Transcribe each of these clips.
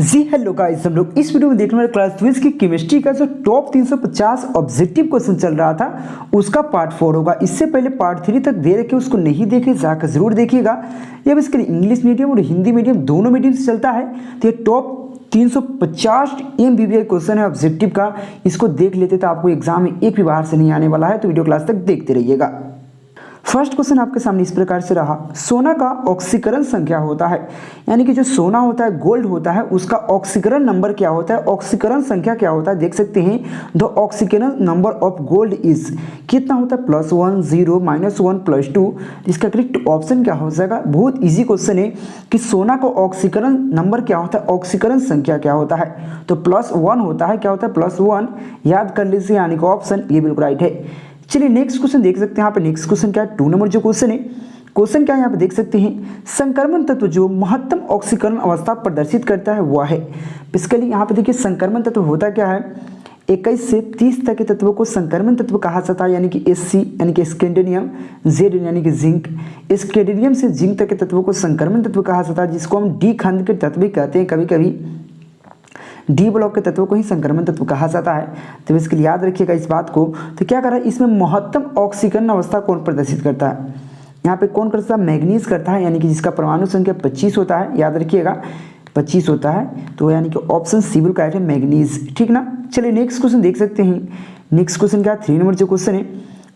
जी hello guys, हम लोग इस वीडियो में देखने वाले क्लास 12 की केमिस्ट्री का जो टॉप 350 ऑब्जेक्टिव क्वेश्चन चल रहा था उसका पार्ट 4 होगा। इससे पहले पार्ट 3 तक दे रखे, उसको नहीं देखे जाकर जरूर देखिएगा। ये बेसिकली इंग्लिश मीडियम और हिंदी मीडियम दोनों मीडियम से चलता है। तो ये टॉप 350 MBBS क्वेश्चन है ऑब्जेक्टिव का, इसको देख लेते तो आपको एग्जाम में एक भी बाहर से नहीं आने वाला है। तो वीडियो क्लास तक देखते रहिएगा। फर्स्ट क्वेश्चन आपके सामने इस प्रकार से रहा, सोना का ऑक्सीकरण संख्या होता है, यानी कि जो सोना होता है, गोल्ड होता है, उसका ऑक्सीकरण नंबर क्या होता है, ऑक्सीकरण संख्या क्या होता है। देख सकते हैं द ऑक्सीकरण नंबर ऑफ गोल्ड इज कितना होता है, +1 0 -1 +2। इसका करेक्ट ऑप्शन क्या हो जाएगा। बहुत इजी क्वेश्चन है कि सोना का ऑक्सीकरण नंबर क्या होता है, ऑक्सीकरण संख्या क्या होता है, तो +1 होता है। क्या होता है, +1 याद कर लीजिए, यानी कि ऑप्शन ये बिल्कुल राइट है। चलिए नेक्स्ट क्वेश्चन देख सकते हैं। यहाँ पे नेक्स्ट क्वेश्चन क्या है, 2 नंबर जो क्वेश्चन है, क्वेश्चन क्या है यहाँ पे देख सकते हैं, संक्रमण तत्व जो महत्तम ऑक्सीकरण अवस्था प्रदर्शित करता है वह है। बेसिकली यहाँ पे देखिए संक्रमण तत्व होता क्या है, 21 से 30 तक के तत्वों को संक्रमण तत्व कहा जाता है, यानी कि Sc यानी कि स्कैंडियम, Z यानी कि जिंक, स्कैंडियम से जिंक तक के तत्वों को संक्रमण तत्व कहा जाता है, जिसको हम डी खंड के तत्व भी कहते हैं। कभी कभी डी ब्लॉक के तत्वों को ही संक्रमण तत्व कहा जाता है। तो इसके लिए याद रखिएगा इस बात को। तो क्या कर रहा है, इसमें महत्तम ऑक्सीकरण अवस्था कौन प्रदर्शित करता है, यहाँ पे कौन करता है, मैग्नीज करता है, यानी कि जिसका परमाणु संख्या 25 होता है। याद रखिएगा 25 होता है, तो यानी कि ऑप्शन सी बिल्कुल राइट है, मैग्नीज। ठीक ना। चलिए नेक्स्ट क्वेश्चन देख सकते हैं। नेक्स्ट क्वेश्चन क्या है, 3 नंबर जो क्वेश्चन है,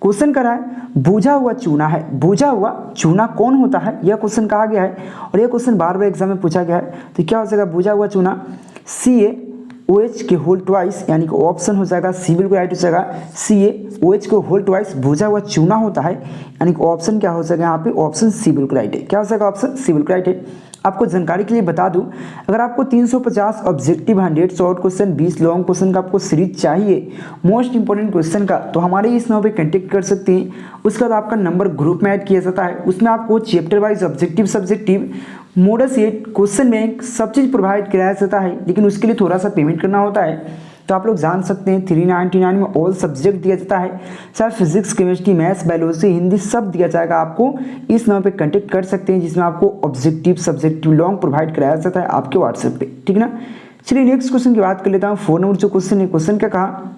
क्वेश्चन कर रहा है बुझा हुआ चूना है। बुझा हुआ चूना कौन होता है, यह क्वेश्चन कहा गया है और यह क्वेश्चन बार बार एग्जाम में पूछा गया है। तो क्या हो जाएगा, बुझा हुआ चूना CaOH के होल ट्वाइस, यानी कि ऑप्शन हो जाएगा सी बिल्कुल राइट हो जाएगा, CaOH के होल ट्वाइस बुझा हुआ चूना होता है, यानी कि ऑप्शन क्या हो जाएगा यहाँ पे, ऑप्शन सी बिल्कुल राइट है। क्या हो जाएगा, ऑप्शन सी बिल्कुल राइट है। आपको जानकारी के लिए बता दूं, अगर आपको 350 objective 100 short question 20 long question का आपको सीरीज चाहिए मोस्ट इंपॉर्टेंट क्वेश्चन का, तो हमारे इस नंबर पे कांटेक्ट कर सकते हैं। उसके बाद आपका नंबर ग्रुप में ऐड किया जाता है, उसमें आपको chapter wise objective subjective model set question bank सब चीज़ प्रोवाइड कराया जाता है, लेकिन उसके लिए थोड़ा सा पेमेंट करना होता है। तो आप लोग जान सकते हैं 399 में ऑल सब्जेक्ट दिया जाता है, चाहे physics chemistry maths biology Hindi सब दिया जाएगा। आपको इस नंबर पे कांटेक्ट कर सकते हैं, जिसमें आपको ऑब्जेक्टिव सब्जेक्टिव लॉन्ग प्रोवाइड कराया जाता है आपके व्हाट्सएप पे। ठीक ना। चलिए नेक्स्ट क्वेश्चन की बात कर लेता हूँ। 4 नंबर जो क्वेश्चन है, क्वेश्चन क्या कहा,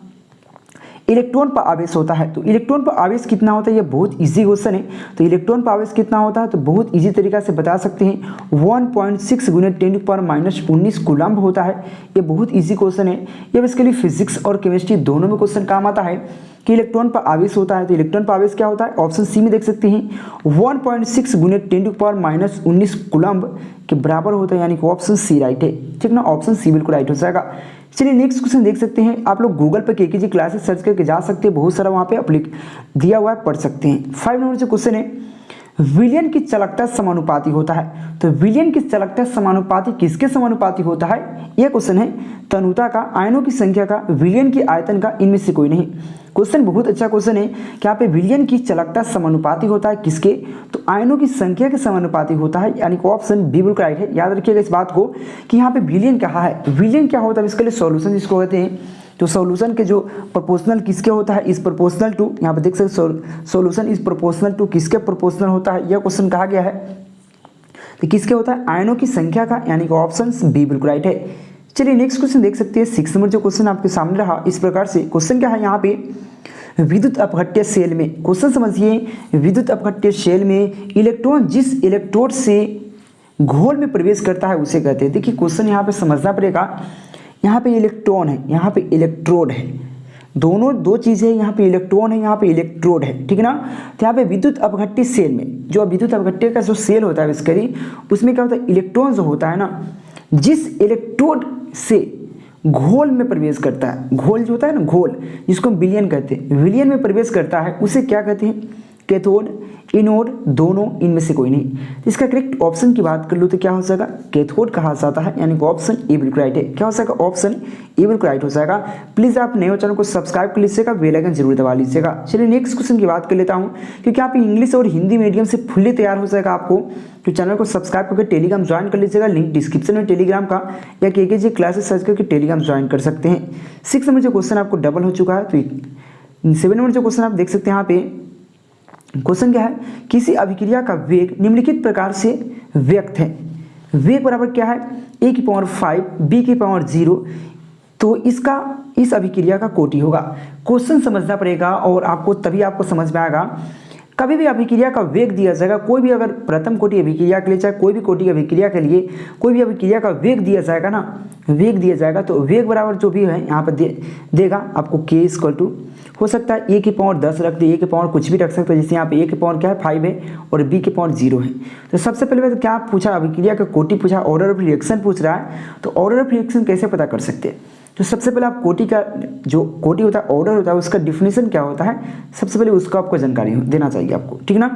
इलेक्ट्रॉन पर आवेश होता है। तो इलेक्ट्रॉन पर आवेश कितना होता है, ये बहुत इजी क्वेश्चन है। तो इलेक्ट्रॉन पर आवेश कितना होता है, तो बहुत इजी तरीका से बता सकते हैं, 1.6 × 10⁻⁻19 कूलम्ब होता है। ये बहुत इजी क्वेश्चन है। ये बेसिकली फिजिक्स और केमिस्ट्री दोनों में क्वेश्चन काम आता है कि इलेक्ट्रॉन पर आवेश होता है। तो इलेक्ट्रॉन पर आवेश क्या होता है, ऑप्शन सी में देख सकते हैं 1.6 × 10⁻⁻19 कूलम्ब के बराबर होता है, यानी कि ऑप्शन सी राइट है। ठीक ना, ऑप्शन सी बिल्कुल राइट हो जाएगा। चलिए नेक्स्ट क्वेश्चन देख सकते हैं। आप लोग गूगल पर केकेजी क्लासेस सर्च करके जा सकते हैं, बहुत सारा वहाँ पे अप्लिक दिया हुआ है, पढ़ सकते हैं। 5 नंबर जो क्वेश्चन है, विलियन की चालकता समानुपाती होता है। तो विलियन की चालकता समानुपाती किसके समानुपाती होता है, यह क्वेश्चन है तनुता का, आयनों की संख्या का, विलियन की आयतन का, इनमें से कोई नहीं। क्वेश्चन बहुत अच्छा क्वेश्चन है कि यहाँ पे विलियन की चालकता समानुपाती होता है किसके, तो आयनों की संख्या के समानुपाती होता है, यानी कि ऑप्शन बी बिल्कुल राइट है। याद रखिएगा इस बात को कि यहाँ पे विलियन कहा है, विलियन क्या होता है, इसके लिए सॉल्यूशन जिसको कहते हैं। तो सॉल्यूशन के जो प्रोपोर्शनल किसके होता है, इज प्रोपोर्शनल टू, यहाँ पे देख सकते सॉल्यूशन इज प्रोपोर्शनल टू किसके प्रोपोर्शनल होता है, यह क्वेश्चन कहा गया है। तो किसके होता है, आयनों की संख्या का, यानी कि ऑप्शन बी बिल्कुल राइट है। चलिए नेक्स्ट क्वेश्चन देख सकते हैं। 6 नंबर जो क्वेश्चन आपके सामने रहा इस प्रकार से, क्वेश्चन क्या है यहाँ पे, विद्युत अपघट्य सेल में, क्वेश्चन समझिए, विद्युत अपघट्य सेल में इलेक्ट्रॉन जिस इलेक्ट्रोड से घोल में प्रवेश करता है उसे कहते हैं। देखिए क्वेश्चन यहाँ पे समझना पड़ेगा, यहाँ पे इलेक्ट्रॉन है, यहाँ पे इलेक्ट्रोड है, दोनों दो चीज़ें, यहाँ पे इलेक्ट्रॉन है, यहाँ पे इलेक्ट्रोड है। ठीक ना। तो यहाँ पे विद्युत अपघट्य सेल में, जो विद्युत अपघट्य का जो सेल होता है बेसिकली, उसमें क्या होता है, इलेक्ट्रॉन जो होता है ना, जिस इलेक्ट्रोड से घोल में प्रवेश करता है, घोल जो होता है ना, घोल जिसको हम विलियन कहते हैं, विलियन में प्रवेश करता है उसे क्या कहते हैं, कैथोड, एनोड, दोनों, इनमें से कोई नहीं। इसका करेक्ट ऑप्शन की बात कर लो तो क्या हो जाएगा, कैथोड कहा जाता है, यानी कि ऑप्शन ए बिल्कुल राइट है। क्या हो जाएगा, ऑप्शन ए बिल्कुल राइट हो जाएगा। प्लीज आप नए हो चैनल को सब्सक्राइब कर लीजिएगा, बेल आइकन जरूर दबा लीजिएगा। चलिए नेक्स्ट क्वेश्चन की बात कर लेता हूँ, क्योंकि आप इंग्लिश और हिंदी मीडियम से फुल्ली तैयार हो जाएगा आपको, तो चैनल को सब्सक्राइब करके टेलीग्राम ज्वाइन कर लीजिएगा, लिंक डिस्क्रिप्शन में टेलीग्राम का, या केकेजी क्लासेस सर्च करके टेलीग्राम ज्वाइन कर सकते हैं। 6 नंबर जो क्वेश्चन आपको डबल हो चुका है। तो 7 नंबर जो क्वेश्चन आप देख सकते हैं, यहाँ पे क्वेश्चन क्या है, किसी अभिक्रिया का वेग निम्नलिखित प्रकार से व्यक्त है। वेग बराबर क्या है, a की पावर 5 b की पावर 0, तो इसका इस अभिक्रिया का कोटि होगा। क्वेश्चन समझना पड़ेगा और आपको तभी आपको समझ में आएगा। कभी भी अभिक्रिया का वेग दिया जाएगा, कोई भी अगर प्रथम कोटि अभिक्रिया के लिए, चाहे कोई भी कोटि अभिक्रिया के लिए कोई भी अभिक्रिया का वेग दिया जाएगा ना, वेग दिया जाएगा, तो वेग बराबर जो भी है यहाँ पर देगा आपको k इक्वल टू, हो सकता है a की पावर 10 रख दे, a की पावर कुछ भी रख सकते हैं, जैसे यहाँ पे a की पावर क्या है 5 है और b की पावर 0 है। तो सबसे पहले तो क्या पूछा, अभिक्रिया का कोटि पूछा, ऑर्डर ऑफ रिएक्शन पूछ रहा है, तो ऑर्डर ऑफ रिएक्शन कैसे पता कर सकते हैं। तो सबसे पहले आप कोटि का जो कोटि होता है, ऑर्डर होता है, उसका डिफिनेशन क्या होता है, सबसे पहले उसका आपको जानकारी देना चाहिए आपको, ठीक ना।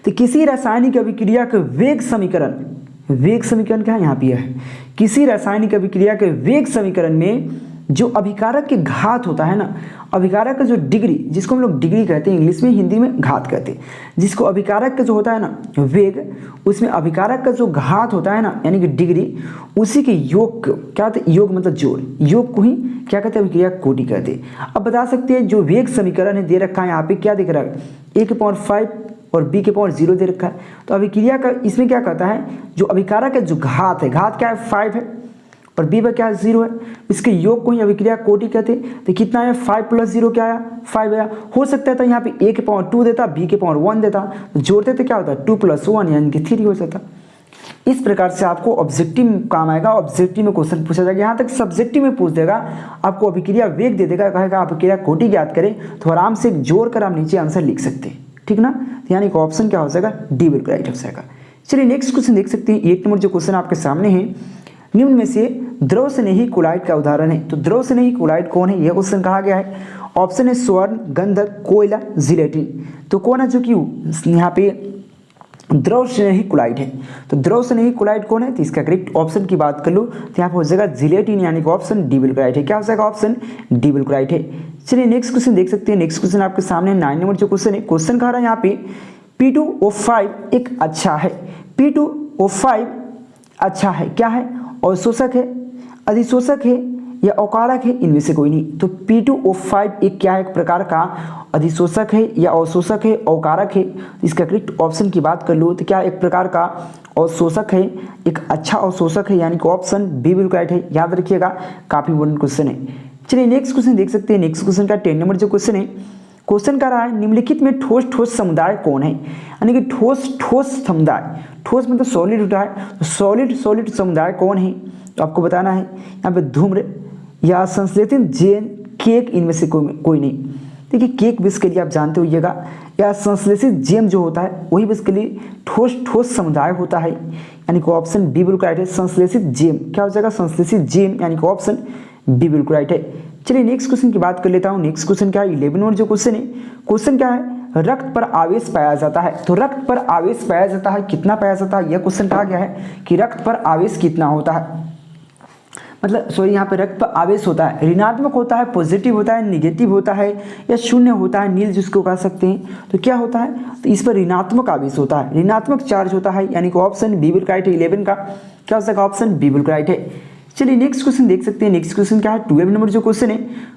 तो किसी रासायनिक अभिक्रिया के वेग समीकरण क्या है यहाँ पे है, किसी रासायनिक अभिक्रिया के वेग समीकरण में जो अभिकारक के घात होता है ना, अभिकारक का जो डिग्री, जिसको हम लोग डिग्री कहते हैं इंग्लिश में, हिंदी में घात कहते हैं, जिसको अभिकारक का जो होता है ना वेग, उसमें अभिकारक का जो घात होता है ना यानी कि डिग्री, उसी के योग को क्या कहते हैं, योग मतलब जोड़, योग को ही क्या कहते हैं, अभिक्रिया कोटि कहते हैं। अब बता सकते हैं जो वेग समीकरण है दे रखा है यहाँ पे, क्या दिख रहा है, a की पावर 5 और b की पावर 0 दे रखा है। तो अभिक्रिया का इसमें क्या कहता है, जो अभिकारक का जो घात है, घात क्या है 5 है और b पर क्या है 0 है, इसके योग को ही अभिक्रिया कोटि कहते हैं। तो कितना है 5 + 0 क्या आया 5 आया। हो सकता था यहाँ पे a की पावर 2 देता, b की पावर 1 देता, तो जोड़ते तो क्या होता है 2 + 1 यानी कि 3 हो जाता। इस प्रकार से आपको ऑब्जेक्टिव में काम आएगा, ऑब्जेक्टिव में क्वेश्चन पूछा जाएगा। यहाँ तक सब्जेक्टिव में पूछ देगा, आपको अभिक्रिया वेग दे देगा, कहेगा अभिक्रिया कोटि ज्ञात करें, तो आराम से जोड़ कर आप नीचे आंसर लिख सकते हैं, ठीक ना। तो यानी कि ऑप्शन क्या हो जाएगा, डी बिल्कुल राइट हो जाएगा। चलिए नेक्स्ट क्वेश्चन देख सकते हैं, 8 नंबर जो क्वेश्चन आपके सामने है, निम्न में से द्रव स्नेही क्लोराइड का उदाहरण है। तो द्रव स्नेही क्लोराइड कौन है, यह क्वेश्चन कहा गया है। ऑप्शन है स्वर्ण, गंधक, कोयला, जिलेटिन। तो कौन है जो कि यहाँ पे द्रव स्नेही क्लोराइड है। तो द्रव स्नेही क्लोराइड कौन है, तो इसका करेक्ट ऑप्शन की बात कर लो तो यहाँ पर हो जाएगा जिलेटिन, यानी कि ऑप्शन डी बिल्कुल राइट है। क्या हो जाएगा, ऑप्शन डी बिल्कुल राइट है। चलिए नेक्स्ट क्वेश्चन देख सकते हैं। नेक्स्ट क्वेश्चन आपके सामने 9 नंबर जो क्वेश्चन है, क्वेश्चन कह रहा है यहाँ पे P2O5 एक अच्छा है। P2O5 अच्छा है, क्या है, अवशोषक है, अधिशोषक है या अवकारक है, इनमें से कोई नहीं। तो P2O5 एक क्या है, एक प्रकार का अधिशोषक है या अवशोषक है, अवकारक है। इसका करेक्ट ऑप्शन की बात कर लो तो क्या एक प्रकार का अवशोषक है, एक अच्छा अवशोषक है, यानी कि ऑप्शन बी बिल्कुल राइट है। याद रखिएगा, काफी इंपोर्टेंट क्वेश्चन है। चलिए नेक्स्ट क्वेश्चन देख सकते हैं। नेक्स्ट क्वेश्चन का 10 नंबर जो क्वेश्चन है, क्वेश्चन का रहा है निम्नलिखित में ठोस ठोस समुदाय कौन है, यानी कि ठोस ठोस समुदाय, ठोस मतलब सॉलिड होता है, तो सॉलिड समुदाय कौन है, तो आपको बताना है। यहाँ पे धूम्र या संश्लेषित जेन, केक, इनमें से कोई नहीं। देखिए केक बेसिकली आप जानते होइएगा, या संश्लेषित जेम जो होता है वही बेसिकली ठोस समुदाय होता है, यानी कि ऑप्शन बी बिल्कुल राइट है। संश्लेषित जेम क्या हो जाएगा, संश्लेषित जेम, यानी कि ऑप्शन बी बिल्कुल राइट है। चलिए नेक्स्ट क्वेश्चन की बात कर लेता हूँ। नेक्स्ट क्वेश्चन क्या है, 11 नंबर जो क्वेश्चन है, क्वेश्चन क्या है, रक्त पर आवेश पाया जाता है। तो रक्त पर आवेश पाया जाता है, कितना पाया जाता है, यह क्वेश्चन कहा गया है कि रक्त पर आवेश कितना होता है, मतलब सॉरी यहाँ पे रक्त पर आवेश होता है, ऋणात्मक होता है, पॉजिटिव होता है, निगेटिव होता है या शून्य होता है, नील जिसको कह सकते हैं। तो क्या होता है, तो इस पर ऋणात्मक आवेश होता है, ऋणात्मक चार्ज होता है, यानी कि ऑप्शन बी बिल्कुल राइट है। 11 का क्या हो सकता है, ऑप्शन बी बिल्कुल राइट है। चलिए नेक्स्ट क्वेश्चन देख सकते हैं। नेक्स्ट क्वेश्चन क्या है, 12 नंबर जो क्वेश्चन है,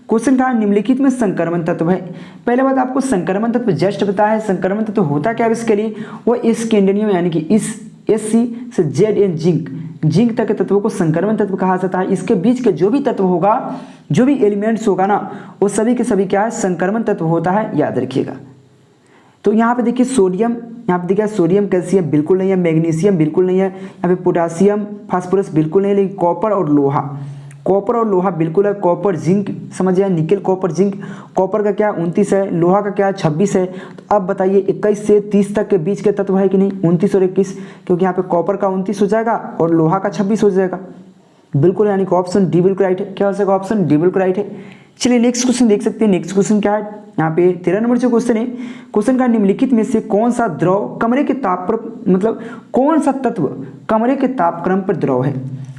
क्वेश्चन का निम्नलिखित में संक्रमण तत्व है। पहले बात आपको संक्रमण तत्व जस्ट बताया है। संक्रमण तत्व होता क्या है इसके लिए, वो स्कैंडियम यानी कि इस Sc से Zn जिंक तक के तत्वों को संक्रमण तत्व कहा जाता है। इसके बीच के जो भी तत्व होगा, जो भी एलिमेंट्स होगा ना, वो सभी के सभी क्या है, संक्रमण तत्व होता है, याद रखिएगा। तो यहाँ पे देखिए सोडियम, यहाँ पे देखिए सोडियम कैल्शियम बिल्कुल नहीं है, मैग्नीशियम बिल्कुल नहीं है, यहाँ पे पोटासियम फास्फोरस बिल्कुल नहीं है, लेकिन कॉपर और लोहा बिल्कुल है। कॉपर जिंक समझ जाए, निकल कॉपर जिंक, कॉपर का क्या 29 है, लोहा का क्या 26 है। तो अब बताइए 21 से 30 तक के बीच के तत्व है कि नहीं, 29 और 21, क्योंकि यहाँ पे कॉपर का 29 हो जाएगा और लोहा का 26 हो जाएगा, बिल्कुल, यानी कि ऑप्शन डी बिल्कुल राइट है। क्या हो जाएगा, ऑप्शन डी बिल्कुल राइट है। चलिए नेक्स्ट क्वेश्चन देख सकते हैं। नेक्स्ट क्वेश्चन क्या है, यहाँ पे 13 नंबर जो क्वेश्चन है, क्वेश्चन का निम्नलिखित में से कौन सा द्रव कमरे के ताप पर, मतलब कौन सा तत्व कमरे के तापक्रम पर द्रव है।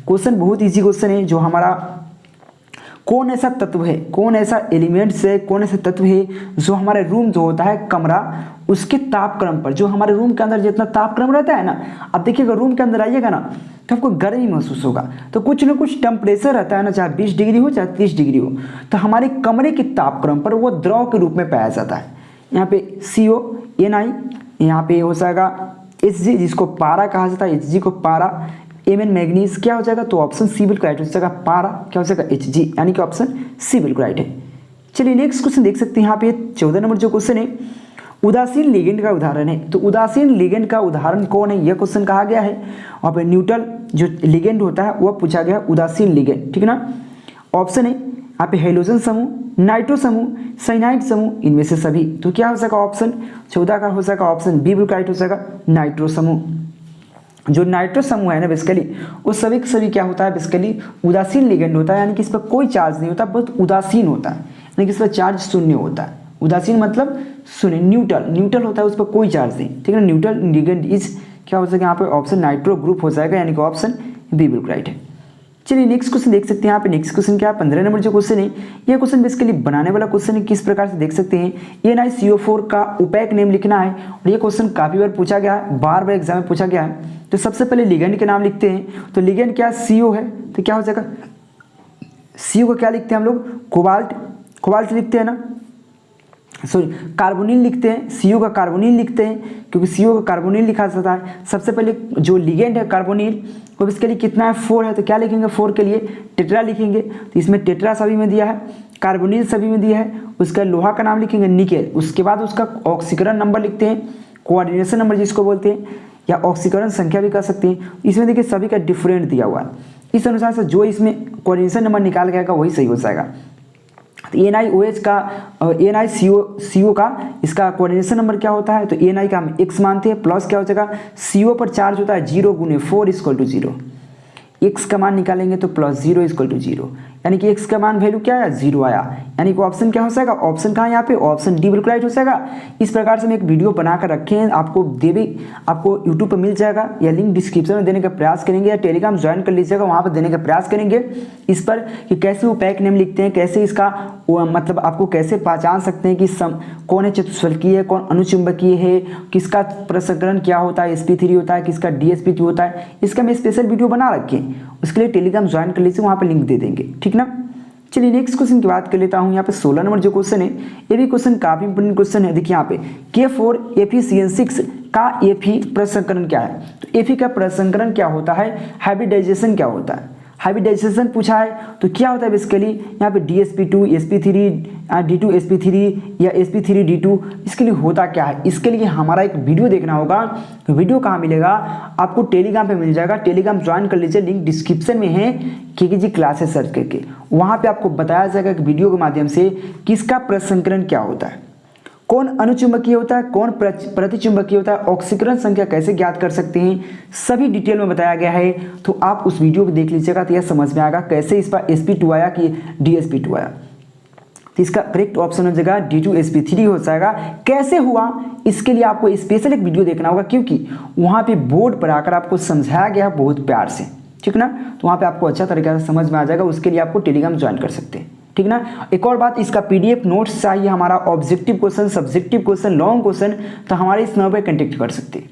क्वेश्चन बहुत इजी क्वेश्चन है, जो हमारा कौन ऐसा तत्व है, कौन ऐसा एलिमेंट्स है, कौन ऐसा तत्व है जो हमारे रूम जो होता है कमरा, उसके तापक्रम पर, जो हमारे रूम के अंदर जितना तापक्रम रहता है ना, अब देखिएगा रूम के अंदर आइएगा ना तो आपको गर्मी महसूस होगा, तो कुछ ना कुछ टेम्परेचर रहता है ना, चाहे 20 डिग्री हो चाहे 30 डिग्री हो, तो हमारे कमरे के तापक्रम पर वो द्रव के रूप में पाया जाता है। यहाँ पे CO, Ni, यहाँ पे हो जाएगा Hg जिसको पारा कहा जाता है, Hg को पारा, Mn मैग्नीज क्या हो जाएगा, तो ऑप्शन सी बिल्कुल राइट हो जाएगा, पारा क्या हो जाएगा Hg, यानी कि ऑप्शन सी बिल्कुल राइट है। चलिए नेक्स्ट क्वेश्चन देख सकते हैं यहाँ पे 14 नंबर जो क्वेश्चन है, उदासीन लिगेंड का उदाहरण है। तो उदासीन लिगेंड का उदाहरण कौन है, यह क्वेश्चन कहा गया है। वहाँ पे न्यूट्रल जो लिगेंड होता है वह पूछा गया है, उदासीन लिगेंड, ठीक है ना। ऑप्शन है यहाँ पे हेलोजन समूह, नाइट्रो समूह, साइनाइड समूह, इनमें से सभी। तो क्या हो जाएगा ऑप्शन 14 का हो जाएगा ऑप्शन बी बिल्कुल राइट हो जाएगा, नाइट्रो समूह। जो नाइट्रो समूह है ना बेसिकली वो सभी के सभी क्या होता है, बेसिकली उदासीन लिगेंड होता है, यानी कि इस पर कोई चार्ज नहीं होता, बहुत उदासीन होता है, यानी कि इस पर चार्ज शून्य होता है। उदासीन मतलब शून्य, न्यूट्रल होता है, उस पर कोई चार्ज नहीं, ठीक है ना। न्यूट्रल लिगेंड इज क्या हो जाएगा यहाँ पे ऑप्शन नाइट्रो ग्रुप हो जाएगा, यानी कि ऑप्शन बी बिल्कुल राइट है। चलिए नेक्स्ट क्वेश्चन देख सकते हैं यहाँ पे। नेक्स्ट क्वेश्चन क्या है, 15 नंबर जो क्वेश्चन है, यह क्वेश्चन बेसिकली बनाने वाला क्वेश्चन है। किस प्रकार से देख सकते हैं, NiCO4 का ओपैक नेम लिखना है, और ये क्वेश्चन काफी बार पूछा गया है, बार बार एग्जाम में पूछा गया है। तो सबसे पहले लिगेंड के नाम लिखते हैं। तो लिगेंड क्या CO है, तो क्या हो जाएगा CO को क्या लिखते हैं हम लोग, कोबाल्ट लिखते हैं ना, सॉरी कार्बोनिल लिखते हैं, CO का कार्बोनिल लिखते हैं, क्योंकि CO का कार्बोनिल लिखा जाता है। सबसे पहले जो लिगेंड है कार्बोनिल वो इसके लिए कितना है 4 है, तो क्या लिखेंगे 4 के लिए टेट्रा लिखेंगे। तो इसमें टेट्रा सभी में दिया है, कार्बोनिल सभी में दिया है। उसका लोहा का नाम लिखेंगे निकेल। उसके बाद उसका ऑक्सीकरण नंबर लिखते हैं, कोऑर्डिनेशन नंबर जिसको बोलते हैं, या ऑक्सीकरण संख्या भी कह सकते हैं। इसमें देखिए सभी का डिफरेंट दिया हुआ है, इस अनुसार से जो इसमें कोऑर्डिनेशन नंबर निकाल गया वही सही हो जाएगा। तो NiOH का NiCO का इसका कोऑर्डिनेशन नंबर क्या होता है, तो Na का हम x मानते हैं, प्लस क्या हो जाएगा CO पर चार्ज होता है 0 गुने 4 इक्वल टू 0। x का मान निकालेंगे तो प्लस 0 इक्वल टू 0, यानी कि x का मान वैल्यू क्या आया 0 आया, यानी कि ऑप्शन क्या हो जाएगा, ऑप्शन कहाँ यहाँ पे ऑप्शन डी बिल्कुल राइट हो जाएगा। इस प्रकार से हम एक वीडियो बनाकर रखे हैं, आपको यूट्यूब पर मिल जाएगा, या लिंक डिस्क्रिप्शन में देने का प्रयास करेंगे, या टेलीग्राम ज्वाइन कर लीजिएगा, वहाँ पर देने का प्रयास करेंगे इस पर कि कैसे वो पैक नेम लिखते हैं, कैसे इसका मतलब आपको कैसे पहचान सकते हैं कि कौन है चतुष्फलकीय है, कौन अनुचुंबकीय है, किसका प्रसंकरण क्या होता है sp3 होता है, किसका DsP2 होता है। इसका मैं स्पेशल वीडियो बना रखे हैं, उसके लिए टेलीग्राम ज्वाइन कर लीजिए, वहाँ पर लिंक दे देंगे, ठीक ना। चलिए नेक्स्ट क्वेश्चन की बात कर लेता हूँ। यहाँ पे 16 नंबर जो क्वेश्चन है, ये भी क्वेश्चन काफी इंपोर्टेंट क्वेश्चन है। देखिए यहाँ पे K4FeCN6 का Fe प्रसंकरण क्या है, तो Fe का प्रसंकरण क्या होता है, हाइब्रिडाइजेशन क्या होता है, हाइब्रिडाइजेशन पूछा है तो क्या होता है बेसिकली यहाँ पे DsP2 sp3 D2 sp3 या sp3 D2, इसके लिए होता क्या है, इसके लिए हमारा एक वीडियो देखना होगा। वीडियो कहाँ मिलेगा, आपको टेलीग्राम पे मिल जाएगा, टेलीग्राम ज्वाइन कर लीजिए, लिंक डिस्क्रिप्शन में है, KKG क्लासेस सर्च करके वहाँ पे आपको बताया जाएगा कि वीडियो के माध्यम से किसका प्रसंकरण क्या होता है, कौन अनुचुंबकीय होता है, कौन प्रतिचुंबकीय होता है, ऑक्सीकरण संख्या कैसे ज्ञात कर सकते हैं, सभी डिटेल में बताया गया है। तो आप उस वीडियो को देख लीजिएगा तो यह समझ में आएगा कैसे इस पर sp2 आया कि DsP2 आया। तो इसका करेक्ट ऑप्शन हो जाएगा D2 sp3 हो जाएगा। कैसे हुआ इसके लिए आपको स्पेशल एक वीडियो देखना होगा, क्योंकि वहाँ पे बोर्ड पर आकर आपको समझाया गया बहुत प्यार से, ठीक ना। तो वहाँ पे आपको अच्छा तरीके से समझ में आ जाएगा, उसके लिए आपको टेलीग्राम ज्वाइन कर सकते हैं, ठीक ना। एक और बात, इसका PDF नोट्स चाहिए हमारा, objective question, subjective question, long question, तो हमारे इस नंबर पर कॉन्टेक्ट कर सकते हैं।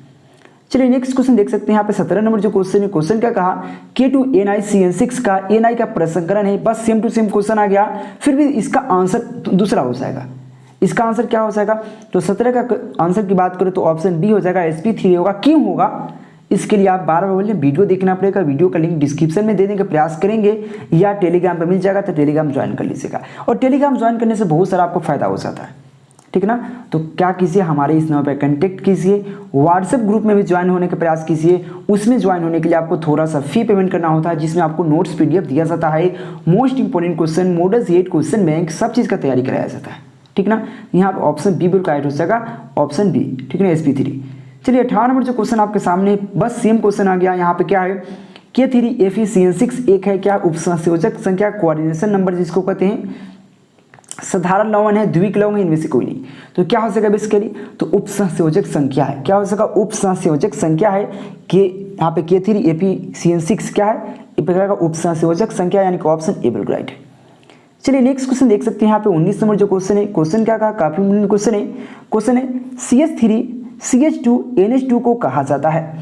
चलिए नेक्स्ट क्वेश्चन देख सकते हैं यहाँ पे 17 नंबर जो क्वेश्चन है, क्वेश्चन क्या कहा, K2NiCN6 का Na का प्रसंकरण है, बस सेम टू सेम क्वेश्चन आ गया, फिर भी इसका आंसर दूसरा हो जाएगा। इसका आंसर क्या हो जाएगा, तो 17 का आंसर की बात करें तो ऑप्शन बी हो जाएगा, sp3 होगा। क्यों होगा इसके लिए आप बार बार बोल रहे हैं, वीडियो देखना पड़ेगा, वीडियो का लिंक डिस्क्रिप्शन में देने का प्रयास करेंगे, या टेलीग्राम पर मिल जाएगा तो टेलीग्राम ज्वाइन कर लीजिएगा। और टेलीग्राम ज्वाइन करने से बहुत सारा आपको फायदा हो जाता है, ठीक ना। तो क्या कीजिए, हमारे इस नंबर पर कॉन्टेक्ट कीजिए, व्हाट्सएप ग्रुप में भी ज्वाइन होने का प्रयास कीजिए। उसमें ज्वाइन होने के लिए आपको थोड़ा सा फी पेमेंट करना होता है, जिसमें आपको नोट्स PDF दिया जाता है, most important question, model 8 question bank, सब चीज़ का तैयारी कराया जाता है, ठीक ना। यहाँ पर ऑप्शन बी बिल्कुल राइट हो जाएगा, ऑप्शन बी, ठीक है ना, sp3। चलिए 18 नंबर जो क्वेश्चन आपके सामने, बस सेम क्वेश्चन आ गया। यहाँ पे क्या है, K3FeCN6 एक है क्या, उपसंयोजक संख्या, कोऑर्डिनेशन नंबर जिसको कहते हैं, साधारण लवण है, द्विक लवण है, इनमें से कोई नहीं। तो क्या हो सकेगा बेसिकली, तो उपसंयोजक संख्या है, क्या हो सकेगा, उपसंयोजक संख्या है। यहाँ पे K3FeCN6 क्या है, एक प्रकार का उपसंयोजक संख्या, यानी कि ऑप्शन ए बिल्कुल राइट है। चलिए नेक्स्ट क्वेश्चन देख सकते हैं यहाँ पे 19 नंबर जो क्वेश्चन है, क्वेश्चन क्या कहा, काफी इंपोर्टेंट क्वेश्चन है। क्वेश्चन है CH3CH2NH2 को कहा जाता है,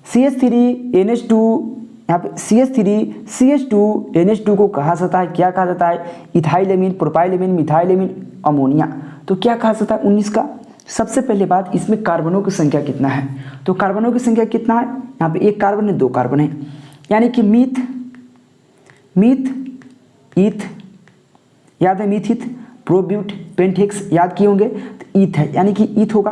CH3NH2, यहाँ पे CH3CH2NH2 को कहा जाता है, क्या कहा जाता है, इथाइलेमिन, प्रोपाइलेमिन, मिथाइलेमिन, अमोनिया। तो क्या कहा जाता है 19 का, सबसे पहले बात, इसमें कार्बनों की संख्या कितना है? तो कार्बनों की संख्या कितना है? यहाँ पे एक कार्बन है, दो कार्बन है, यानी कि मीथ ईथ, याद है मीथ ईथ, प्रोब्यूट, पेंटेक्स याद किए होंगे, तो ईथ है यानी कि ईथ होगा।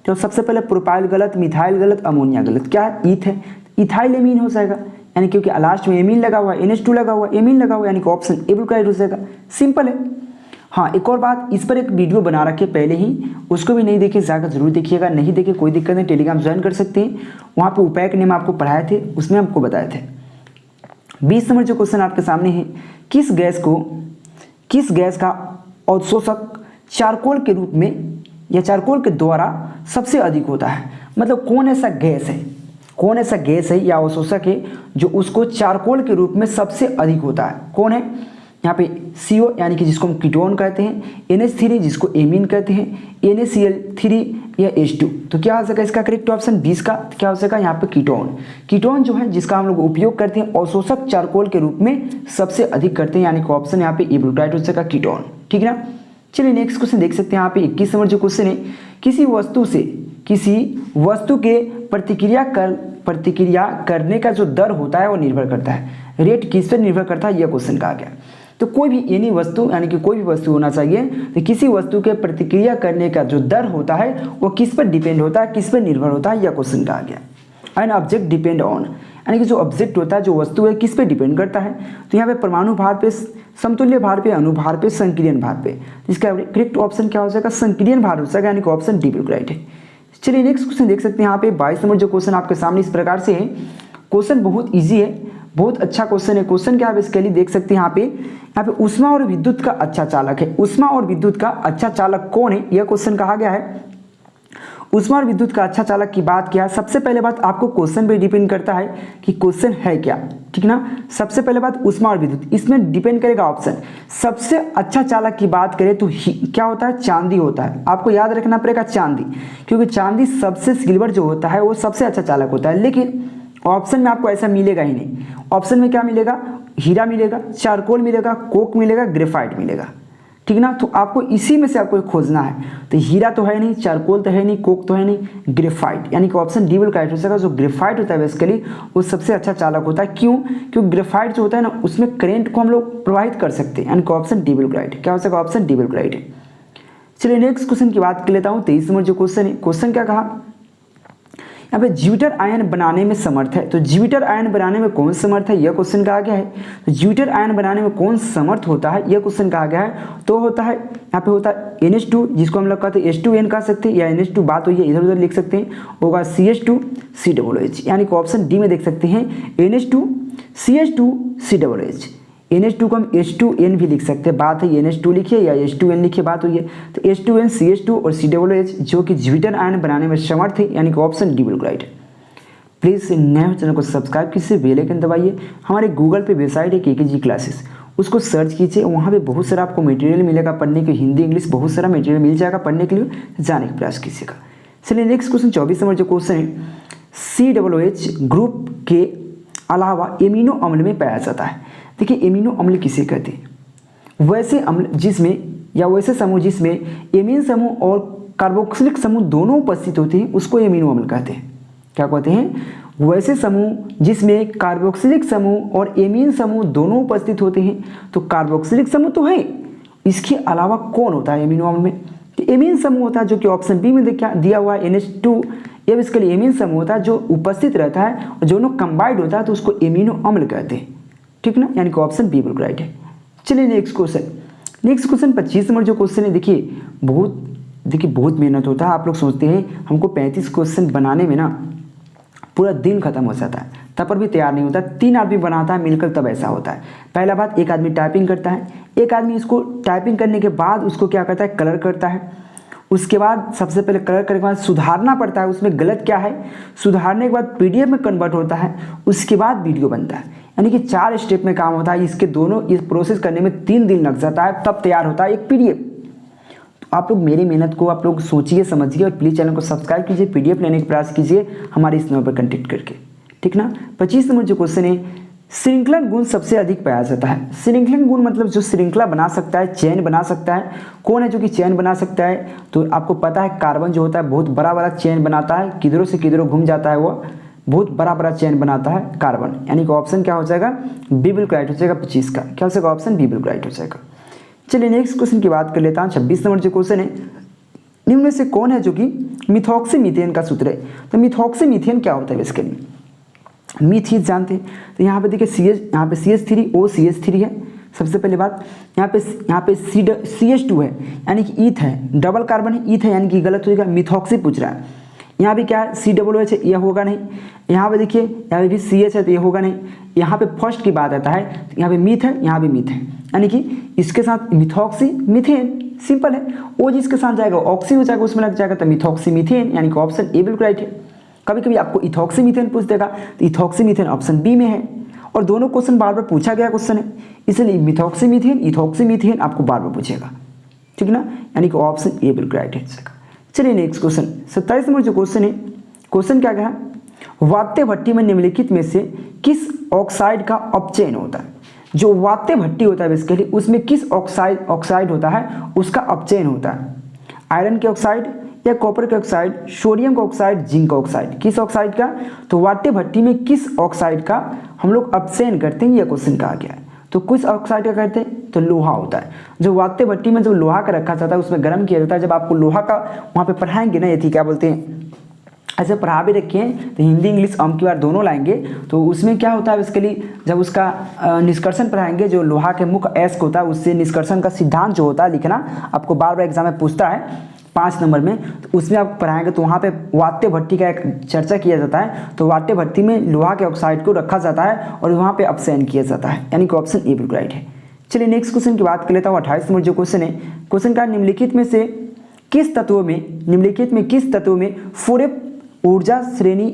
तो सबसे पहले प्रोपाइल गलत, मिथाइल गलत, अमोनिया गलत, क्या है? ईथ है। इथाइल एमीन हो जाएगा, यानी क्योंकि लास्ट में एमीन लगा हुआ है, NH2 लगा हुआ है, एमीन लगा हुआ है, यानी कि ऑप्शन ए करेक्ट हो जाएगा। सिंपल है। हाँ, एक और बात, इस पर एक वीडियो बना रखे पहले ही, उसको भी नहीं देखे, जाकर जरूर देखिएगा। नहीं देखे कोई दिक्कत नहीं, टेलीग्राम ज्वाइन कर सकते हैं, वहाँ पे उपैक नेम आपको पढ़ाए थे, उसमें आपको बताए थे। 20 नंबर जो क्वेश्चन आपके सामने है, किस गैस का अवशोषक चारकोल के रूप में या चारकोल के द्वारा सबसे अधिक होता है? मतलब कौन ऐसा गैस है या अवशोषक है जो उसको चारकोल के रूप में सबसे अधिक होता है? कौन है? यहाँ पे CO यानी कि जिसको हम कीटोन कहते हैं, NH3 जिसको एमीन कहते हैं, NaCl3 या H2। तो क्या हो सका इसका करेक्ट ऑप्शन 20 का क्या हो सका यहाँ पे? कीटोन जो है जिसका हम लोग उपयोग करते हैं अवशोषक चारकोल के रूप में सबसे अधिक करते हैं, यानी कि ऑप्शन यहाँ पे इब्रोटाइट हो सका, कीटोन। ठीक है ना। चलिए नेक्स्ट क्वेश्चन देख सकते हैं यहाँ पे 21 नंबर जो क्वेश्चन है, किसी वस्तु के प्रतिक्रिया करने का जो दर होता है वो निर्भर करता है, रेट किस पर निर्भर करता है? यह क्वेश्चन कहा गया। तो कोई भी एनी वस्तु यानी कि कोई भी वस्तु होना चाहिए, तो किसी वस्तु के प्रतिक्रिया करने का जो दर होता है वो किस पर डिपेंड होता है, किस पर निर्भर होता है? यह क्वेश्चन कहा गया। एन ऑब्जेक्ट डिपेंड ऑन, यानी कि जो ऑब्जेक्ट होता है, जो वस्तु है, किस पे डिपेंड करता है? तो यहाँ पे परमाणु भार पे, समतुल्य भार पे, अनुभार पे, संक्रियन भार पे। इसका करेक्ट ऑप्शन क्या हो जाएगा? संक्रियन भार हो जाएगा, यानी कि ऑप्शन डी बिल्कुल राइट है। चलिए नेक्स्ट क्वेश्चन देख सकते हैं यहाँ पे 22 नंबर जो क्वेश्चन आपके सामने इस प्रकार से है। क्वेश्चन बहुत ईजी है, बहुत अच्छा क्वेश्चन है। क्वेश्चन क्या आप इसके लिए देख सकते हैं यहाँ पे ऊष्मा और विद्युत का अच्छा चालक है। ऊष्मा और विद्युत का अच्छा चालक कौन है? यह क्वेश्चन कहा गया है। ऊष्मा और विद्युत का अच्छा चालक की बात किया, सबसे पहले बात आपको क्वेश्चन पे डिपेंड करता है कि क्वेश्चन है क्या, ठीक ना। सबसे पहले बात ऊष्मा और विद्युत, इसमें डिपेंड करेगा ऑप्शन। सबसे अच्छा चालक की बात करें तो क्या होता है? चांदी होता है। आपको याद रखना पड़ेगा चांदी, क्योंकि चांदी सबसे सिल्वर जो होता है वो सबसे अच्छा चालक होता है। लेकिन ऑप्शन में आपको ऐसा मिलेगा ही नहीं। ऑप्शन में क्या मिलेगा? हीरा मिलेगा, चारकोल मिलेगा, कोक मिलेगा, ग्रेफाइट मिलेगा, ठीक ना। तो आपको इसी में से आपको खोजना है। तो हीरा तो है नहीं, चारकोल तो है नहीं, कोक तो है नहीं, ग्रेफाइट, यानी कि ऑप्शन डी बिल्कुल करेक्ट हो जाएगा। जो ग्रेफाइट होता है बेसिकली वो सबसे अच्छा चालक होता है। क्यों? क्योंकि ग्रेफाइट जो होता है ना, उसमें करंट को हम लोग प्रवाहित कर सकते हैं, यानी कि ऑप्शन डी बिल्कुल राइट। क्या हो सकेगा? ऑप्शन डी बिल्कुल राइट है। चलिए नेक्स्ट क्वेश्चन की बात कर लेता हूँ। 23 नंबर जो क्वेश्चन है, क्वेश्चन क्या कहा यहाँ पे? ज्यूटर आयन बनाने में समर्थ है। तो ज्यूटर आयन बनाने में कौन समर्थ है? यह क्वेश्चन कहा गया है। तो ज्यूटर आयन बनाने में कौन समर्थ होता है? यह क्वेश्चन कहा गया है। तो होता है यहाँ पे होता है NH2, जिसको हम लोग कहते हैं H2N कह सकते हैं, या NH2 बात हुई है इधर उधर लिख सकते हैं, होगा CH2COOH, यानी कि ऑप्शन डी में देख सकते हैं NH2CH2COOH। NH2 को हम H2N भी लिख सकते हैं, बात है NH2 लिखिए या H2N लिखिए, बात हुई है। तो H2N CH2 और COOH जो कि ज्यूटर आयन बनाने में समर्थ है, यानी कि ऑप्शन डी बिल्कुल राइट है। प्लीज़ नए चैनल को सब्सक्राइब कीजिए, बेल आइकन दबाइए। हमारे गूगल पे वेबसाइट है KKG क्लासेस, उसको सर्च कीजिए, वहाँ पे बहुत सारा आपको मटेरियल मिलेगा पढ़ने के, हिंदी इंग्लिश बहुत सारा मटेरियल मिल जाएगा पढ़ने के लिए, जाने का प्रयास कीजिएगा। चलिए नेक्स्ट क्वेश्चन 24 नंबर जो क्वेश्चन है, COOH ग्रुप के अलावा एमिनो अम्ल में पाया जाता है। देखिए एमिनो अम्ल किसे कहते हैं? वैसे अम्ल जिसमें या वैसे समूह जिसमें एमीन समूह और कार्बोक्सिलिक समूह दोनों उपस्थित होते हैं उसको एमिनो अम्ल कहते हैं। क्या कहते हैं? वैसे समूह जिसमें कार्बोक्सिलिक समूह और एमीन समूह दोनों उपस्थित होते हैं। तो कार्बोक्सिलिक समूह तो है, इसके अलावा कौन होता है एमिनो अम्ल में? तो एमीन समूह होता है, जो कि ऑप्शन बी में दिया हुआ है NH2। ये इसके लिए एमीन समूह होता है जो उपस्थित रहता है और दोनों कंबाइंड होता है, तो उसको एमिनो अम्ल कहते हैं, ठीक ना, यानी कि ऑप्शन बी बिल्कुल राइट है। चलिए नेक्स्ट क्वेश्चन 25 नंबर जो क्वेश्चन है, देखिए बहुत मेहनत होता है। आप लोग सोचते हैं हमको 35 क्वेश्चन बनाने में ना पूरा दिन खत्म हो जाता है, तब पर भी तैयार नहीं होता। 3 आदमी बनाता है मिलकर तब ऐसा होता है। पहला बात, एक आदमी टाइपिंग करता है, एक आदमी इसको टाइपिंग करने के बाद उसको क्या करता है? कलर करता है। उसके बाद सबसे पहले कलर करने के बाद सुधारना पड़ता है, उसमें गलत क्या है, सुधारने के बाद PDF में कन्वर्ट होता है, उसके बाद वीडियो बनता है। यानी कि 4 स्टेप में काम होता है। इसके दोनों इस प्रोसेस करने में 3 दिन लग जाता है, तब तैयार होता है एक PDF। तो आप लोग मेरी मेहनत को आप लोग सोचिए समझिए और प्लीज़ चैनल को सब्सक्राइब कीजिए, PDF लेने का प्रयास कीजिए हमारे इस नंबर पर कॉन्टेक्ट करके, ठीक ना। 25 नंबर जो क्वेश्चन है, श्रृंखलन गुण सबसे अधिक पाया जाता है। श्रृंखलन गुण मतलब जो श्रृंखला बना सकता है, चेन बना सकता है। कौन है जो कि चेन बना सकता है? तो आपको पता है कार्बन जो होता है बहुत बड़ा बड़ा चेन बनाता है, किधरों से किधरों घूम जाता है, वो बहुत बड़ा बड़ा चेन बनाता है कार्बन। यानी कि ऑप्शन क्या हो जाएगा? बी बिल्कुल राइट हो जाएगा 25 का। क्या हो जाएगा? ऑप्शन बी बिल्कुल राइट हो जाएगा। चलिए नेक्स्ट क्वेश्चन की बात कर लेता हूँ। 26 नंबर जो क्वेश्चन है, निम्न में से कौन है जो कि मिथॉक्सी मीथेन का सूत्र है? तो मिथॉक्सी मीथेन क्या होता है बेसिकली? मीथीन जानते हैं। तो यहाँ पे देखिए यहाँ पे CH3 OCH3 है सबसे पहले बात। यहाँ पे CH2 है यानी कि ईथ है, डबल कार्बन है, ईथ है यानी कि गलत हो जाएगा। मिथॉक्सी पूछ रहा है। यहाँ भी क्या है? COOH है, यह होगा नहीं। यहाँ पे देखिए यहाँ पे भी CH है तो ये होगा नहीं। यहाँ पे फर्स्ट की बात आता है, तो यहाँ पे मीथ है, यहाँ भी मीथ है, यानी कि इसके साथ मिथॉक्सी मीथेन, सिंपल है। ओ जिसके साथ जाएगा ऑक्सी हो जाएगा, उसमें लग जाएगा तो मिथॉक्सी मीथेन, यानी कि ऑप्शन ए बिल्कुल राइट है। कभी कभी आपको इथॉक्सी मीथेन पूछ देगा तो इथॉक्सी मीथेन ऑप्शन बी में है। और दोनों क्वेश्चन बार बार पूछा गया क्वेश्चन है, इसलिए मिथॉक्सी मीथेन इथॉक्सी मीथेन आपको बार बार पूछेगा, ठीक ना, यानी कि ऑप्शन ए बिल्कुल राइट है। चलिए नेक्स्ट क्वेश्चन 27 नंबर जो क्वेश्चन है, क्वेश्चन क्या कहा? वात्य भट्टी में निम्नलिखित में से किस ऑक्साइड का अपचयन होता है? जो वात्य भट्टी होता है बेसिकली उसमें किस ऑक्साइड होता है उसका अपचयन होता है? आयरन के ऑक्साइड या कॉपर के ऑक्साइड, सोडियम का ऑक्साइड, जिंक का ऑक्साइड, किस ऑक्साइड का? तो वात्य भट्टी में किस ऑक्साइड का हम लोग अपचयन करते हैं, यह क्वेश्चन कहा गया है। तो किस ऑक्साइड का करते हैं? तो लोहा होता है। जो वात्य भट्टी में जो लोहा का रखा जाता है उसमें गर्म किया जाता है। जब आपको लोहा का वहाँ पे पढ़ाएंगे ना, ये थी क्या बोलते हैं, ऐसे पढ़ा भी रखे हैं तो हिंदी इंग्लिश हम की बार दोनों लाएंगे। तो उसमें क्या होता है बेसिकली, जब उसका निष्कर्षण पढ़ाएंगे, जो लोहा के मुख्य एस्क होता है उससे निष्कर्षण का सिद्धांत जो होता है लिखना, आपको बार बार एग्जाम में पूछता है 5 नंबर में, तो उसमें आप पढ़ाएंगे तो वहाँ पे वात्य भट्टी का एक चर्चा किया जाता है। तो वात्य भट्टी में लोहा के ऑक्साइड को रखा जाता है और वहाँ पे अपचयन किया जाता है, यानी कि ऑप्शन ए बिल्कुल राइट है। चलिए नेक्स्ट क्वेश्चन की बात कर लेता हूँ। 28 नंबर जो क्वेश्चन है, क्वेश्चन का निम्नलिखित में से किस तत्वों में फूरे ऊर्जा श्रेणी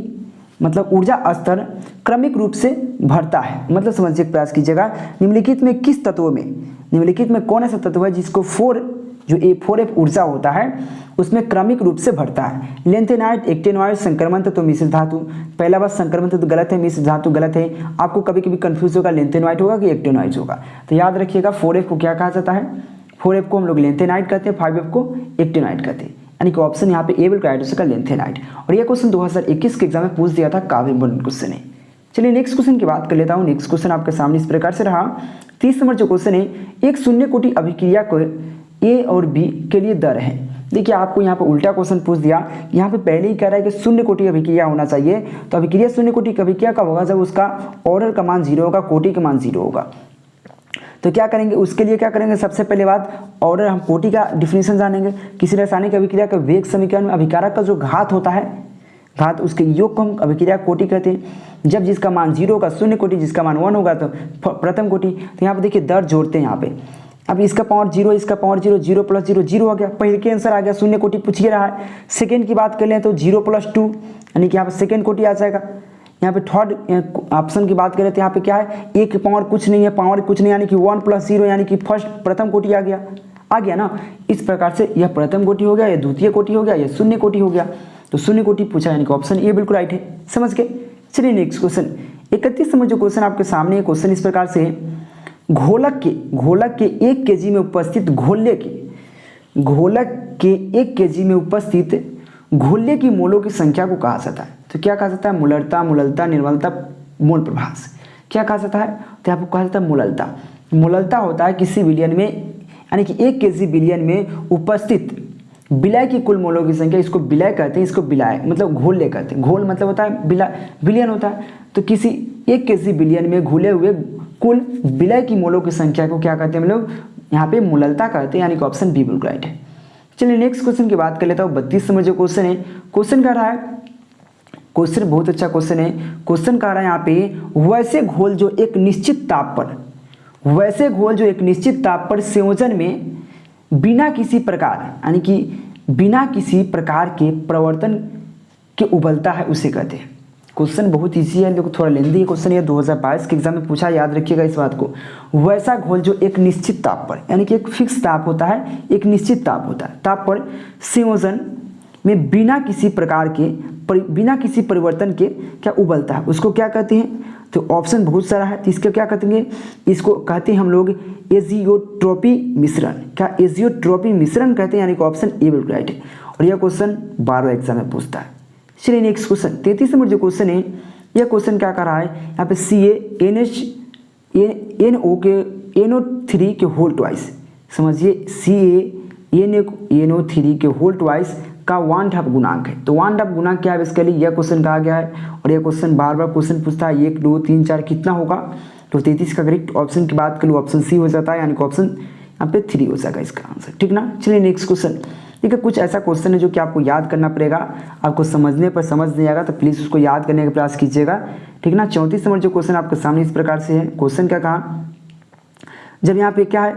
मतलब ऊर्जा स्तर क्रमिक रूप से बढ़ता है? मतलब समझने का प्रयास कीजिएगा। निम्नलिखित में किस तत्वों में, निम्नलिखित में कौन ऐसा तत्व है जिसको 4F ऊर्जा होता है उसमें क्रमिक रूप से बढ़ता है? लेंथेनाइट, एक्टिनोइड, संक्रमण तत्व, मिश्र धातु। पहला बात संक्रमण तत्व गलत है, मिश्र धातु गलत है। आपको कभी कभी कंफ्यूज होगा लेंथेनाइट होगा कि एक्टिनोइड होगा, तो याद रखिएगा 4F को क्या कहा जाता है? 4F को हम लोग लेंथेनाइट कहते हैं, 5F को एक्टिनोइड कहते हैं, यानी कि ऑप्शन यहाँ पे ए बिल्कुल राइट हो सकता है लेंथेनाइट। और यह क्वेश्चन 2021 के एग्जाम में पूछ दिया था, काफी इंपॉर्टेंट क्वेश्चन है। चलिए नेक्स्ट क्वेश्चन की बात कर लेता हूँ। नेक्स्ट क्वेश्चन आपके सामने इस प्रकार से रहा। 30 नंबर जो क्वेश्चन है, एक शून्य कोटि अभिक्रिया को ए और बी के लिए दर है। देखिए आपको यहाँ पे उल्टा क्वेश्चन पूछ दिया। यहाँ पे पहले ही कह रहा है कि शून्य कोटि अभिक्रिया होना चाहिए, तो अभिक्रिया शून्य कोटि की अभिक्रिया कब होगा? जब उसका ऑर्डर का मान 0 होगा, कोटि का मान 0 होगा। तो क्या करेंगे उसके लिए, क्या करेंगे सबसे पहले बात, ऑर्डर हम कोटि का डिफिनेशन जानेंगे। किसी रासायनिक अभिक्रिया का वेग समीकरण में अभिकारक का जो घात होता है, घात उसके योग को हम अभिक्रिया कोटि कहते हैं। जब जिसका मान 0 होगा शून्य कोटि, जिसका मान 1 होगा तो प्रथम कोटि। तो यहाँ पे देखिए दर जोड़ते हैं यहाँ पे। अब इसका पावर 0, इसका पावर 0, 0 + 0 0 हो गया। पहले के आंसर आ गया, शून्य कोटि पूछ ही रहा है। सेकेंड की बात कर लें तो 0 + 2 यानी कि यहाँ पे सेकेंड कोटि आ जाएगा। यहाँ पे थर्ड ऑप्शन की बात करें तो यहाँ पे क्या है, एक पावर कुछ नहीं है, पावर कुछ नहीं, यानी कि 1 + 0 यानी कि फर्स्ट प्रथम कोटि आ गया ना। इस प्रकार से यह प्रथम कोटि हो गया, यह द्वितीय कोटि हो गया, यह शून्य कोटि हो गया। तो शून्य कोटि पूछा यानी कि ऑप्शन ए बिल्कुल राइट है, समझ गए। चलिए नेक्स्ट क्वेश्चन 31 नंबर जो क्वेश्चन आपके सामने, क्वेश्चन इस प्रकार से है, घोलक के 1 kg में उपस्थित घोले की मोलों की संख्या को कहा जाता है। तो क्या कहा जाता है? मोलरता, मोललता, निर्मलता, मोल प्रभास। क्या कहा जाता है? तो आपको कहा जाता है मोललता। मोललता होता है किसी विलयन में, यानी कि 1 kg विलयन में उपस्थित विलय की कुल मोलों की संख्या, इसको विलय कहते हैं, इसको विलय मतलब घोले कहते हैं। घोल मतलब होता है विलयन होता है। तो किसी 1 kg विलयन में घुले हुए कुल विलय की मोलों की संख्या को क्या कहते हैं हम लोग? यहाँ पे मोललता कहते हैं, यानी कि ऑप्शन बी बिल्कुल राइट है। चलिए नेक्स्ट क्वेश्चन की बात कर लेता हूँ। 32 नंबर जो क्वेश्चन है, क्वेश्चन कह रहा है, क्वेश्चन बहुत अच्छा क्वेश्चन है। क्वेश्चन कह रहा है यहाँ पे, वैसे घोल जो एक निश्चित ताप पर संयोजन में बिना किसी प्रकार, यानी कि बिना किसी प्रकार के प्रवर्तन के उबलता है, उसे कहते हैं। क्वेश्चन बहुत इजी है, लेकिन थोड़ा लेंदी है क्वेश्चन। ये 2022 के एग्जाम में पूछा, याद रखिएगा इस बात को। वैसा घोल जो एक निश्चित ताप पर, यानी कि एक फिक्स ताप होता है, एक निश्चित ताप होता है, ताप पर संयोजन में बिना किसी प्रकार के बिना किसी परिवर्तन के क्या उबलता है, उसको क्या कहते हैं? तो ऑप्शन बहुत सारा है, तो इसका क्या करेंगे, इसको कहते हैं हम लोग एजियोट्रोपी मिश्रण। क्या एजियोट्रोपी मिश्रण कहते हैं, यानी कि ऑप्शन ए बिल्कुल राइट है। और यह क्वेश्चन 12 एग्जाम में पूछता है। चलिए नेक्स्ट क्वेश्चन 33 नंबर जो क्वेश्चन है, यह क्वेश्चन क्या कर रहा है, यहाँ पे CaNO के NO3 के होल ट्वाइस, समझिए CaNO3 के होल ट्वाइस का 1/2 गुणांक है। तो 1/2 गुणांक क्या है इसके लिए, यह क्वेश्चन कहा गया है। और यह क्वेश्चन बार बार क्वेश्चन पूछता है 1 2 3 4 कितना होगा। तो 33 का करेक्ट ऑप्शन की बात करूँ ऑप्शन सी हो जाता है, यानी कि ऑप्शन यहाँ पे 3 हो जाएगा इसका आंसर, ठीक ना। चलिए नेक्स्ट क्वेश्चन, ठीक है, कुछ ऐसा क्वेश्चन है जो कि आपको याद करना पड़ेगा, आपको समझने पर समझ नहीं आएगा तो प्लीज़ उसको याद करने का प्रयास कीजिएगा, ठीक ना। 34 नंबर जो क्वेश्चन आपके सामने इस प्रकार से है। क्वेश्चन क्या कहा, जब यहाँ पे क्या है,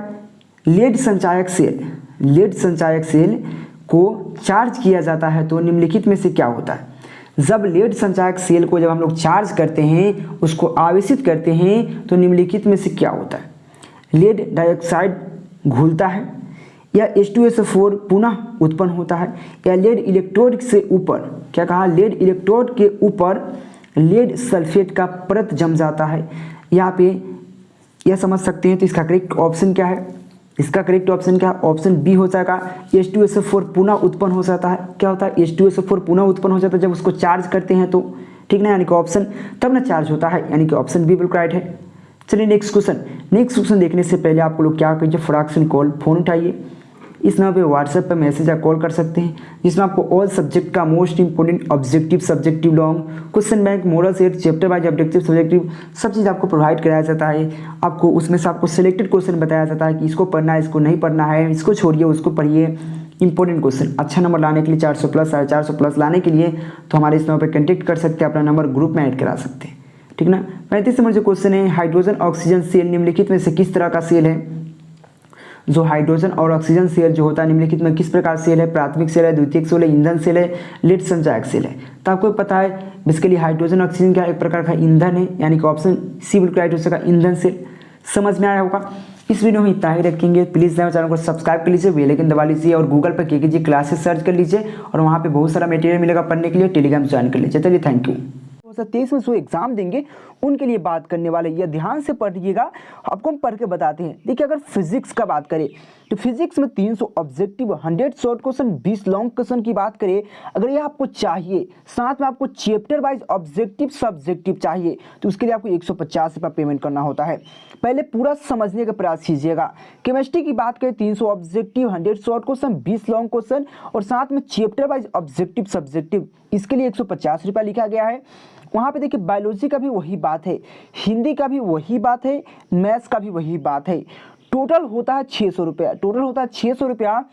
लेड संचायक सेल को चार्ज किया जाता है तो निम्नलिखित में से क्या होता है। जब लेड संचायक सेल को जब हम लोग चार्ज करते हैं, उसको आवेशित करते हैं, तो निम्नलिखित में से क्या होता है। लेड डाइऑक्साइड घुलता है, या H2SO4 पुनः उत्पन्न होता है, या लेड इलेक्ट्रोड से ऊपर, क्या कहा, लेड इलेक्ट्रोड के ऊपर लेड सल्फेट का परत जम जाता है। यहाँ पे यह समझ सकते हैं। तो इसका करेक्ट ऑप्शन क्या है, इसका करेक्ट ऑप्शन क्या है, ऑप्शन बी हो जाएगा। H2SO4 पुनः उत्पन्न हो जाता है। क्या होता है, H2SO4 पुनः उत्पन्न हो जाता है जब उसको चार्ज करते हैं तो, ठीक ना, यानी कि ऑप्शन तब ना चार्ज होता है, यानी कि ऑप्शन बी बिल्कुल राइट है। चलिए नेक्स्ट क्वेश्चन देखने से पहले आप लोग क्या कीजिए, फ्रैक्शन कॉल, फोन उठाइए, इस नंबर पे व्हाट्सएप पे मैसेज या कॉल कर सकते हैं, जिसमें आपको ऑल सब्जेक्ट का most important objective, subjective long, question bank, model set, chapter wise objective, subjective सब चीज़ आपको प्रोवाइड कराया जाता है। आपको उसमें से आपको सिलेक्टेड क्वेश्चन बताया जाता है कि इसको पढ़ना है, इसको नहीं पढ़ना है, इसको छोड़िए, उसको पढ़िए। इंपॉर्टेंट क्वेश्चन, अच्छा नंबर लाने के लिए 400 प्लस 450 प्लस लाने के लिए तो हमारे इस नंबर पर कॉन्टैक्ट कर सकते हैं, अपना नंबर ग्रुप में ऐड करा सकते हैं, ठीक ना। 35 नंबर जो क्वेश्चन है, हाइड्रोजन ऑक्सीजन सेल निम्नलिखित में से किस तरह का सेल है। जो हाइड्रोजन और ऑक्सीजन सेल जो होता है निम्नलिखित में किस प्रकार सेल है, प्राथमिक सेल है, द्वितीयक सेल है, ईंधन सेल है, लेड संचायक सेल है। तो आपको पता है बेसिकली हाइड्रोजन ऑक्सीजन क्या एक प्रकार का ईंधन है, यानी कि ऑप्शन सी बिल्कुल राइट हो सका, ईंधन सेल। समझ में आया होगा। इस वीडियो में इतना ही रखेंगे। प्लीज़ चैनल को सब्सक्राइब कर लीजिए, बेल आइकन दबा लीजिए और गूगल पर KKG क्लासेस सर्च कर लीजिए और वहाँ पे बहुत सारा मटेरियल मिलेगा पढ़ने के लिए। टेलीग्राम ज्वाइन कर लीजिए। चलिए थैंक यू। 2023 में जो एग्जाम देंगे उनके लिए बात करने वाले, यह ध्यान से पढ़िएगा, आपको हम पढ़ के बताते हैं। देखिए अगर फिजिक्स का बात करें तो फिजिक्स में 300 objective, 100 short question, 20 long question की बात करें, अगर ये आपको चाहिए, साथ में आपको चैप्टर वाइज ऑब्जेक्टिव सब्जेक्टिव चाहिए, तो उसके लिए आपको 150 रुपये पेमेंट करना होता है। पहले पूरा समझने का प्रयास कीजिएगा। केमिस्ट्री की बात करें 300 objective, 100 short question, 20 long question और साथ में चैप्टर वाइज ऑब्जेक्टिव सब्जेक्टिव, इसके लिए 150 रुपये लिखा गया है। वहाँ पे देखिए बायोलॉजी का भी वही बात है, हिंदी का भी वही बात है, मैथ्स का भी वही बात है। टोटल होता है 600 रुपया, टोटल होता है 600 रुपया,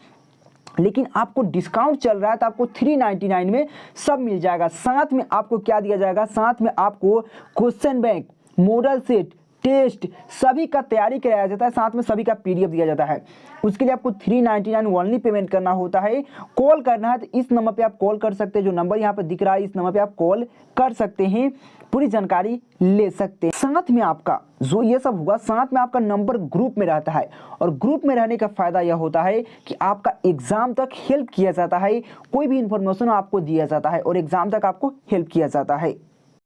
लेकिन आपको डिस्काउंट चल रहा है तो आपको 399 में सब मिल जाएगा। साथ में आपको क्या दिया जाएगा, साथ में आपको question bank, model set, test सभी का तैयारी कराया जाता है, साथ में सभी का PDF दिया जाता है। उसके लिए आपको 399 ओनली पेमेंट करना होता है। कॉल करना है तो इस नंबर पे आप कॉल कर सकते हैं, जो नंबर यहाँ पे दिख रहा है इस नंबर पे आप कॉल कर सकते हैं, पूरी जानकारी ले सकते हैं। साथ में आपका जो ये सब हुआ, साथ में आपका नंबर ग्रुप में रहता है और ग्रुप में रहने का फायदा यह होता है कि आपका एग्जाम तक हेल्प किया जाता है, कोई भी इंफॉर्मेशन आपको दिया जाता है और एग्जाम तक आपको हेल्प किया जाता है।